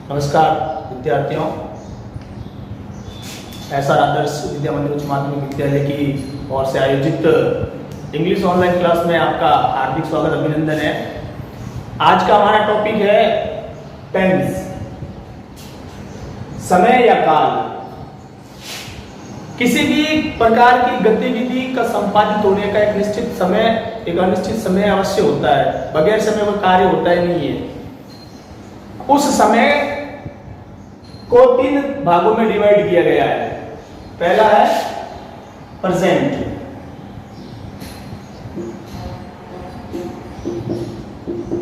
नमस्कार विद्यार्थियों, एसआर आदर्श विद्या मंदिर उच्च माध्यमिक विद्यालय की ओर से आयोजित इंग्लिश ऑनलाइन क्लास में आपका हार्दिक स्वागत अभिनंदन है। आज का हमारा टॉपिक है टेंस, समय या काल। किसी भी प्रकार की गतिविधि का संपादित होने का एक निश्चित समय, एक अनिश्चित समय अवश्य होता है। बगैर समय वो कार्य होता ही नहीं है। उस समय को 3 भागों में डिवाइड किया गया है। पहला है प्रेजेंट,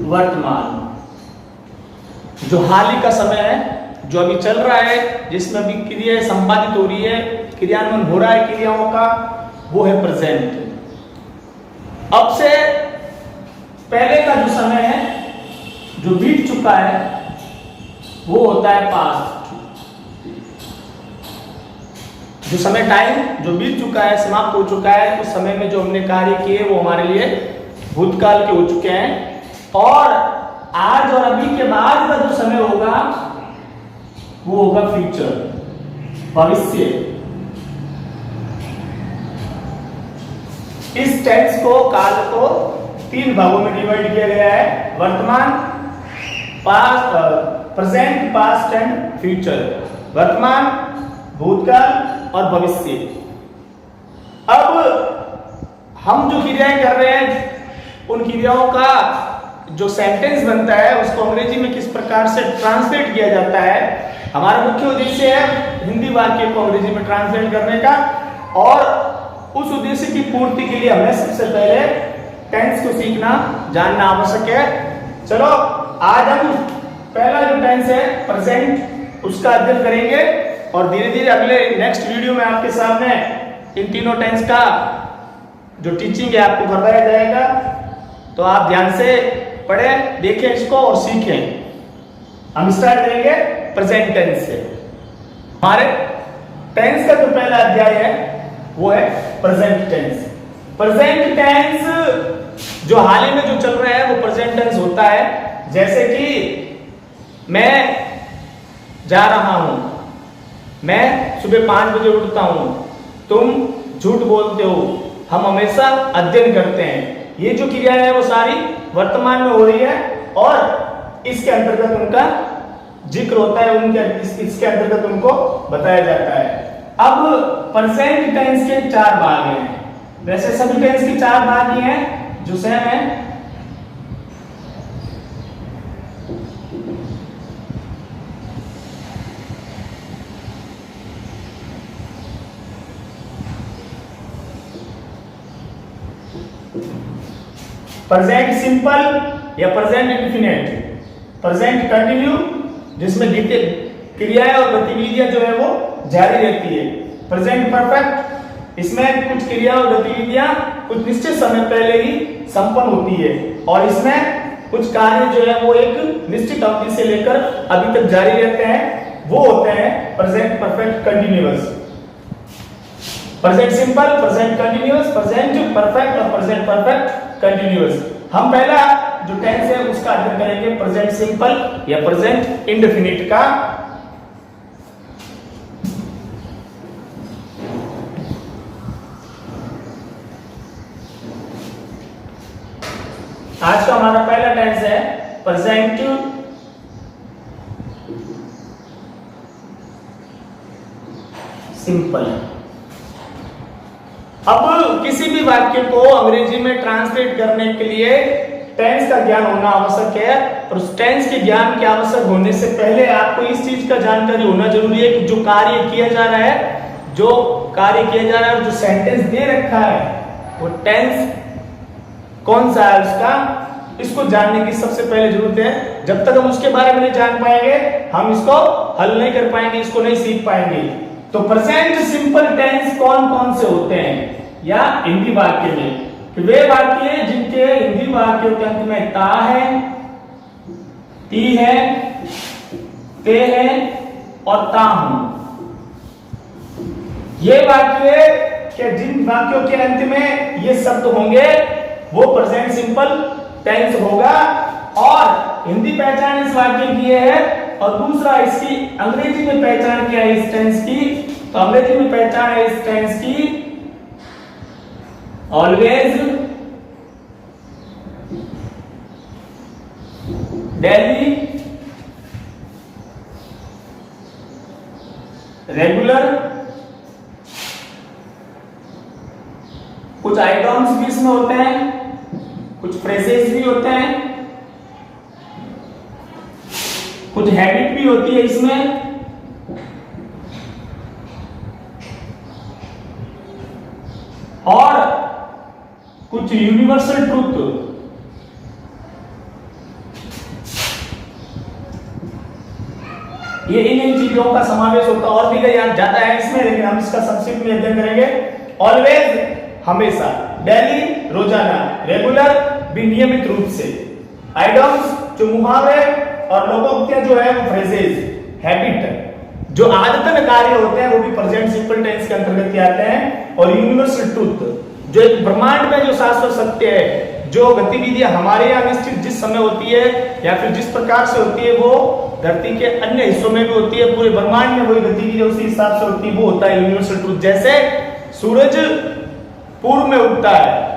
वर्तमान, जो हाल ही का समय है, जो अभी चल रहा है, जिसमें अभी क्रिया संपादित हो रही है, क्रियान्वयन हो रहा है क्रियाओं का, वो है प्रेजेंट। अब से पहले का जो समय है, जो बीत चुका है, वो होता है पास्ट। जो समय टाइम जो बीत चुका है, समाप्त हो चुका है, उस समय में जो हमने कार्य किए वो हमारे लिए भूतकाल के हो चुके हैं। और आज और अभी के बाद का जो समय होगा वो होगा फ्यूचर, भविष्य। इस टेंस को, काल को 3 भागों में डिवाइड किया गया है: वर्तमान, past, present, past and future. वर्तमान, भूतकाल और भविष्य। अब हम जो क्रियाएं कर रहे हैं, उन क्रियाओं का जो सेंटेंस बनता है उसको अंग्रेजी में किस प्रकार से ट्रांसलेट किया जाता है, हमारा मुख्य उद्देश्य है हिंदी वाक्य को अंग्रेजी में ट्रांसलेट करने का। और उस उद्देश्य की पूर्ति के लिए हमें सबसे पहले टेंस को सीखना, जानना आवश्यक है। चलो आज हम पहला जो टेंस है प्रेजेंट, उसका अध्ययन करेंगे और धीरे धीरे अगले नेक्स्ट वीडियो में आपके सामने इन तीनों टेंस का जो टीचिंग है आपको करवाया जाएगा। तो आप ध्यान से पढ़ें, देखें इसको और सीखें। हम स्टार्ट करेंगे प्रेजेंट टेंस से। हमारे टेंस का जो पहला अध्याय है वो है प्रेजेंट टेंस। प्रेजेंट टेंस जो हाल ही में जो चल रहा है वो प्रेजेंट टेंस होता है। जैसे कि मैं जा रहा हूं, मैं सुबह 5 बजे उठता हूं, तुम झूठ बोलते हो, हम हमेशा अध्ययन करते हैं। ये जो क्रिया है वो सारी वर्तमान में हो रही है और इसके अंतर्गत उनका जिक्र होता है, इसके अंतर्गत उनको बताया जाता है। अब प्रेजेंट टेंस के 4 भाग हैं। वैसे सभी टेंस के 4 भाग ही हैं जो सेम है। प्रेजेंट सिंपल या प्रेजेंट इंडेफिनिट, प्रेजेंट कंटिन्यू जिसमें क्रियाएं और गतिविधियां जो है वो जारी रहती है। प्रेजेंट परफेक्ट, इसमें कुछ क्रिया और गतिविधियां कुछ निश्चित समय पहले ही संपन्न होती है और इसमें कुछ कार्य जो है वो एक निश्चित अवधि से लेकर अभी तक जारी रहते हैं, वो होते हैं present perfect continuous. Present simple, present continuous, present perfect और प्रेजेंट परफेक्ट कंटिन्यूअस। हम पहला जो टेंस है उसका अध्ययन करेंगे प्रेजेंट सिंपल या प्रेजेंट इंडेफिनिट का। आज का हमारा पहला टेंस है प्रेजेंट सिंपल। अब किसी भी वाक्य को अंग्रेजी में ट्रांसलेट करने के लिए टेंस का ज्ञान होना आवश्यक है। और उस टेंस के ज्ञान के आवश्यक होने से पहले आपको इस चीज का जानकारी होना जरूरी है कि जो कार्य किया जा रहा है, जो कार्य किया जा रहा है और जो सेंटेंस दे रखा है वो टेंस कौन सा है उसका, इसको जानने की सबसे पहले जरूरत है। जब तक हम उसके बारे में नहीं जान पाएंगे हम इसको हल नहीं कर पाएंगे, इसको नहीं सीख पाएंगे। तो प्रेजेंट सिंपल टेंस कौन कौन से होते हैं या हिंदी वाक्य में, कि वे वाक्य जिनके हिंदी वाक्यों के अंत में ता है, ती है, ते है और ता हूं। ये वाक्य के जिन वाक्यों के अंत में ये शब्द होंगे वो प्रेजेंट सिंपल टेंस होगा। और हिंदी पहचान इस वाक्य की है और दूसरा इसकी अंग्रेजी में पहचान क्या है इस टेंस की, तो अंग्रेजी में पहचान है इस टेंस की ऑलवेज, डेली, रेगुलर, कुछ आइटम्स भी इसमें होते हैं, कुछ फ्रेजेस भी होते हैं, कुछ हैबिट भी होती है इसमें, और कुछ यूनिवर्सल ट्रूथ। ये इन चीजों का समावेश होता है और भी कई ज्यादा है इसमें, लेकिन हम इसका संक्षिप्त में अध्ययन करेंगे। ऑलवेज हमेशा, डेली रोजाना, रेगुलर नियमित रूप से, आइटम्स जो मुहावरे और लोकोक्तियां जो है वो फ्रेजेस, हैबिट जो आदतन कार्य होते हैं वो भी प्रेजेंट सिंपल टेंस के अंतर्गत आते हैं, और यूनिवर्सल ट्रूथ जो एक ब्रह्मांड में जो शाश्वत सत्य है, जो गतिविधियां हमारे यहाँ निश्चित जिस समय होती है या फिर जिस प्रकार से होती है वो धरती के अन्य हिस्सों में भी होती है, पूरे ब्रह्मांड में वही गतिविधियां उसी हिसाब से होती है, वो होता है यूनिवर्सल ट्रूथ। जैसे सूरज पूर्व में उगता है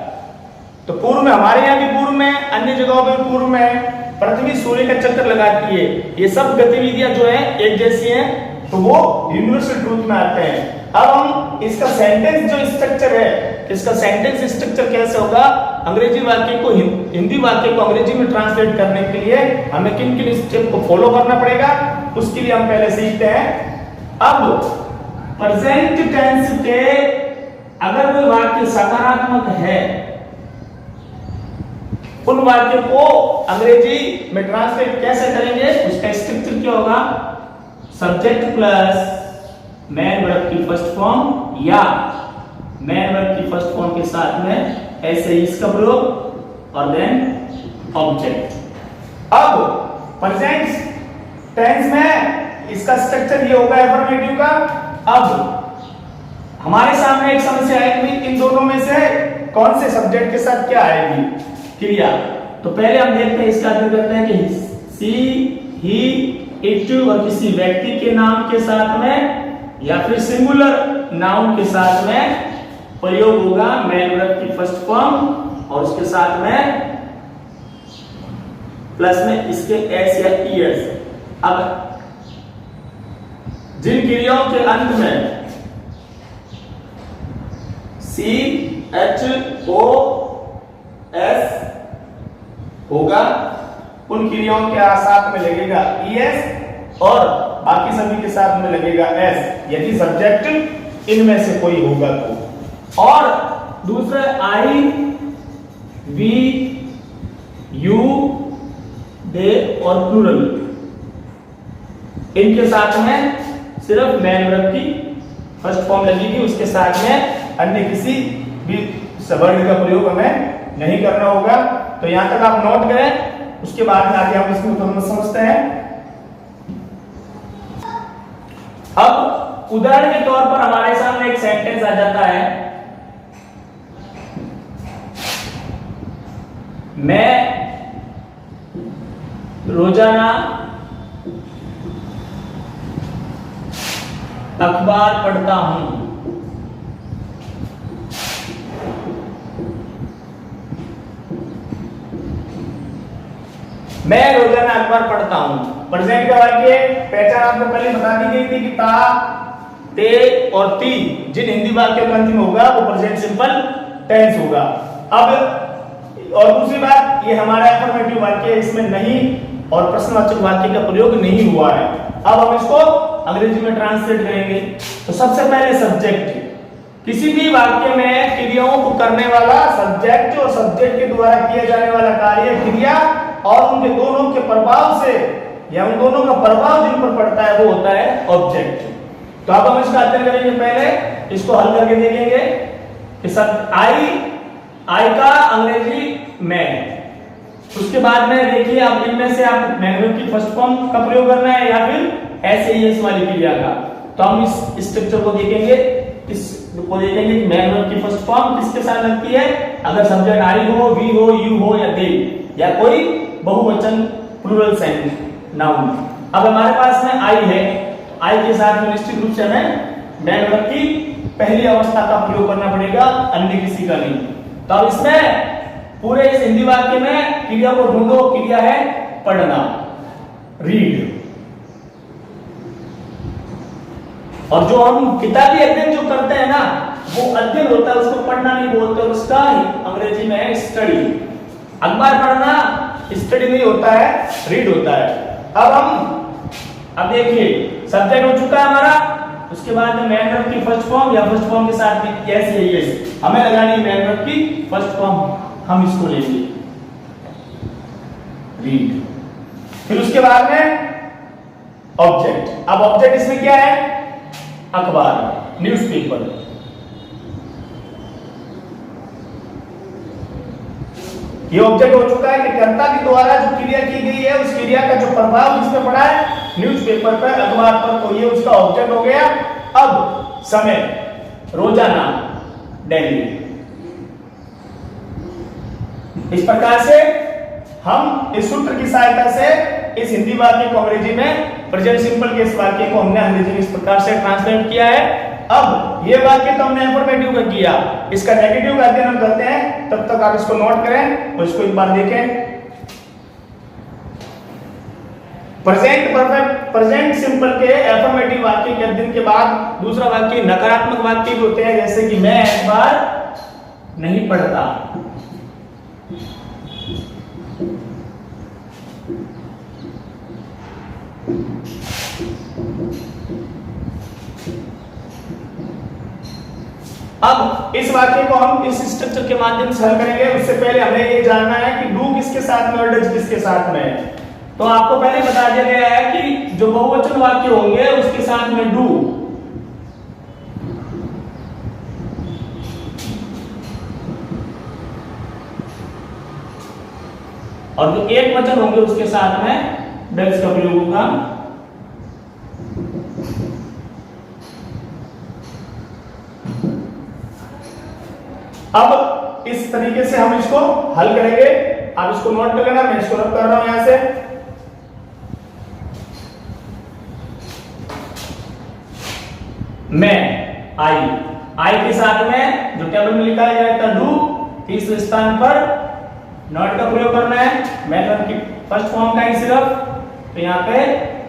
तो पूर्व में हमारे यहाँ भी पूर्व में, अन्य जगहों पर पूर्व में, पृथ्वी सूर्य का चक्कर लगाती है, ये सब गतिविधियां जो है एक जैसी हैं, तो वो यूनिवर्सल ट्रूथ में आते हैं। अब हम इसका सेंटेंस जो स्ट्रक्चर है, इसका सेंटेंस स्ट्रक्चर कैसे होगा, अंग्रेजी वाक्य को हिंदी वाक्य को अंग्रेजी में ट्रांसलेट करने के लिए हमें किन किन स्टेप को फॉलो करना पड़ेगा, उसके लिए हम पहले सीखते हैं। अब प्रेजेंट टेंस के अगर कोई वाक्य सकारात्मक है, उन वाक्यों को अंग्रेजी में ट्रांसलेट कैसे करेंगे, उसका स्ट्रक्चर क्या होगा, सब्जेक्ट प्लस मैन वर्ब की फर्स्ट फॉर्म या मैन वर्ब की फर्स्ट फॉर्म के साथ में ऐसे इसका प्रयोग और देन ऑब्जेक्ट। अब प्रेजेंट टेंस में इसका स्ट्रक्चर ये होगा अफर्मेटिव का। अब हमारे सामने एक समस्या आएगी, इन दोनों में से कौन से सब्जेक्ट के साथ क्या आएगी क्रिया, तो पहले हम देखते हैं इसका अध्ययन करते हैं कि सी, ही, इट और किसी व्यक्ति के नाम के साथ में या फिर सिंगुलर नाउन के साथ में प्रयोग होगा मैन वर्ब की फर्स्ट फॉर्म और उसके साथ में प्लस में इसके एस या ईएस। अब जिन क्रियाओं के अंत में सी, एच, ओ, एस होगा, उन क्रियाओं के साथ में लगेगा ईएस और बाकी सभी के साथ में लगेगा एस, यदि सब्जेक्ट इनमें से कोई होगा तो। और दूसरा आई, वी, यू, दे और प्लूरल, इनके साथ में सिर्फ मैन वर्ब की फर्स्ट फॉर्म लगेगी, उसके साथ में अन्य किसी भी वर्ण का प्रयोग हमें नहीं करना होगा। तो यहां तक आप नोट करें, उसके बाद में आगे हम इसको तुरंत समझते हैं। अब उदाहरण के तौर पर हमारे सामने एक सेंटेंस आ जाता है, मैं रोजाना अखबार पढ़ता हूं। मैं रोजाना अखबार पढ़ता हूं। प्रेजेंट का वाक्य पहचान आपको पहले बता दी गई थी कि ता, ते और ती जिन हिंदी वाक्यों का अंतिम होगा वो प्रेजेंट सिंपल टेंस होगा। अब और दूसरी बात, ये हमारा अफर्मेटिव वाक्य इसमें नहीं और प्रश्नवाचक वाक्य का प्रयोग नहीं हुआ है। अब हम इसको अंग्रेजी में ट्रांसलेट करेंगे। तो सबसे पहले सब्जेक्ट, किसी भी वाक्य में क्रियाओं को करने वाला सब्जेक्ट और सब्जेक्ट के द्वारा किया जाने वाला कार्य क्रिया और उनके दोनों के प्रभाव से या उन दोनों का प्रभाव जिन पर पड़ता है वो होता है ऑब्जेक्ट। तो अब हम इसका अध्ययन करेंगे, पहले इसको हल करके देखेंगे कि सब आई का अंग्रेजी मैन, उसके बाद में देखिए आप इनमें से आप मैन वर्ब की फर्स्ट फॉर्म का प्रयोग करना है या फिर ऐसे ही एस वाली क्रिया का। तो हम इस स्ट्रक्चर को देखेंगे, इसको देखेंगे कि मैन वर्ब की फर्स्ट फॉर्म किसके साथ लगती है, अगर सब्जेक्ट आई हो, वी हो, यू हो या दे या कोई बहुवचन प्लूरल सेंस नाउन। अब हमारे पास में आई है, आई के साथ में निश्चित रूप से हमें मैन वर्ब की पहली अवस्था का प्रयोग करना पड़ेगा, अन्य किसी का नहीं। तो अब इसमें पूरे इस हिंदी वाक्य में क्रिया को ढूंढो, क्रिया है पढ़ना, रीड। और जो हम किताबी अध्ययन जो करते हैं ना, वो अध्ययन होता है, उसको पढ़ना नहीं बोलते, उसका अंग्रेजी में है स्टडी। अखबार पढ़ना स्टडी नहीं होता है, रीड होता है। अब देखिए सब्जेक्ट हो चुका है हमारा, उसके बाद में मैन वर्ब की फर्स्ट फॉर्म या फर्स्ट फॉर्म के साथ में यस या यस हमें लगानी है मैन वर्ब की फर्स्ट फॉर्म, हम इसको लेंगे रीड। फिर उसके बाद में ऑब्जेक्ट। अब ऑब्जेक्ट इसमें क्या है? अखबार, न्यूज़पेपर। ये ऑब्जेक्ट हो चुका है कि कर्ता के द्वारा जो क्रिया की गई है, उस क्रिया का जो प्रभाव जिस पे पड़ा है, न्यूज़पेपर पर, अखबार पर, तो ये उसका ऑब्जेक्ट हो गया। अब समय, रोजाना, डेली। इस प्रकार से हम इस सूत्र की सहायता से इस हिंदी वाक्य को अंग्रेजी में, प्रेजेंट सिंपल केस वाक्य को हमने अंग्रेजी में इस प्रकार से ट्रांसलेट किया है। अब ये वाक्य तो हमने अफर्मेटिव का किया, इसका नेगेटिव का अध्ययन हम करते हैं, तब तक आप इसको नोट करें और इसको एक बार देखें। प्रेजेंट परफेक्ट, प्रेजेंट सिंपल के अफर्मेटिव वाक्य के अध्ययन के बाद दूसरा वाक्य नकारात्मक वाक्य भी होते हैं, जैसे कि मैं अखबार नहीं पढ़ता। अब इस वाक्य को हम इस स्ट्रक्चर के माध्यम से हल करेंगे। उससे पहले हमें ये जानना है कि डू किसके साथ में और डज किसके साथ में है। तो आपको पहले बता दिया गया है कि जो बहुवचन वाक्य होंगे उसके साथ में डू, और जो एक वचन होंगे उसके साथ में डज का प्रयोग होगा। अब इस तरीके से हम इसको हल करेंगे। आप इसको नोट कर लेना, मैं इसको रब कर रहा हूं यहां से। मैं, आई के साथ में जो टेबल में लिखा जाए था डू, तीसरे स्थान पर नॉट का प्रयोग करना है। मैं की फर्स्ट फॉर्म का ही सिर्फ, तो यहां पे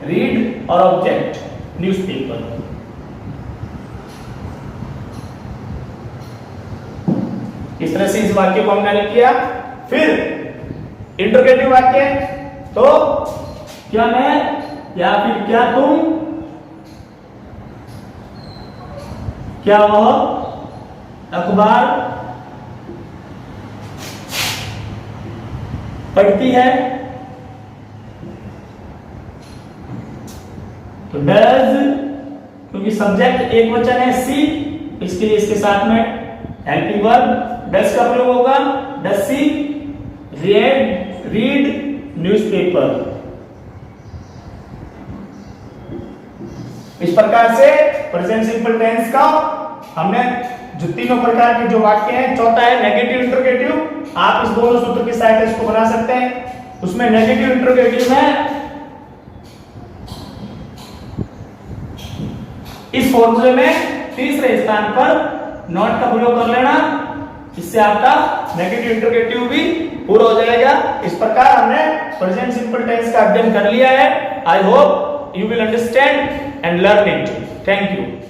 रीड और ऑब्जेक्ट न्यूज़पेपर। इस तरह से इस वाक्य को हमने लिख किया। फिर इंटरोगेटिव वाक्य, तो क्या मैं या फिर क्या तुम, क्या वह अखबार पढ़ती है, तो डज, क्योंकि सब्जेक्ट एक वचन है सी, इसके लिए इसके साथ में हेल्पिंग वर्ब डज का प्रयोग होगा। Does she read newspaper. इस प्रकार से प्रेजेंट सिंपल टेंस का हमने जो तीनों प्रकार के जो वाक्य हैं, चौथा है नेगेटिव इंटरोगेटिव। आप इस दोनों सूत्र की सहायता इसको बना सकते हैं। उसमें नेगेटिव इंटरोगेटिव में इस फॉर्मूले में तीसरे स्थान पर नॉट का प्रयोग कर लेना, इससे आपका नेगेटिव इंटरोगेटिव भी पूरा हो जाएगा। इस प्रकार हमने प्रेजेंट सिंपल टेंस का अध्ययन कर लिया है। I hope you will understand and learn it. Thank you.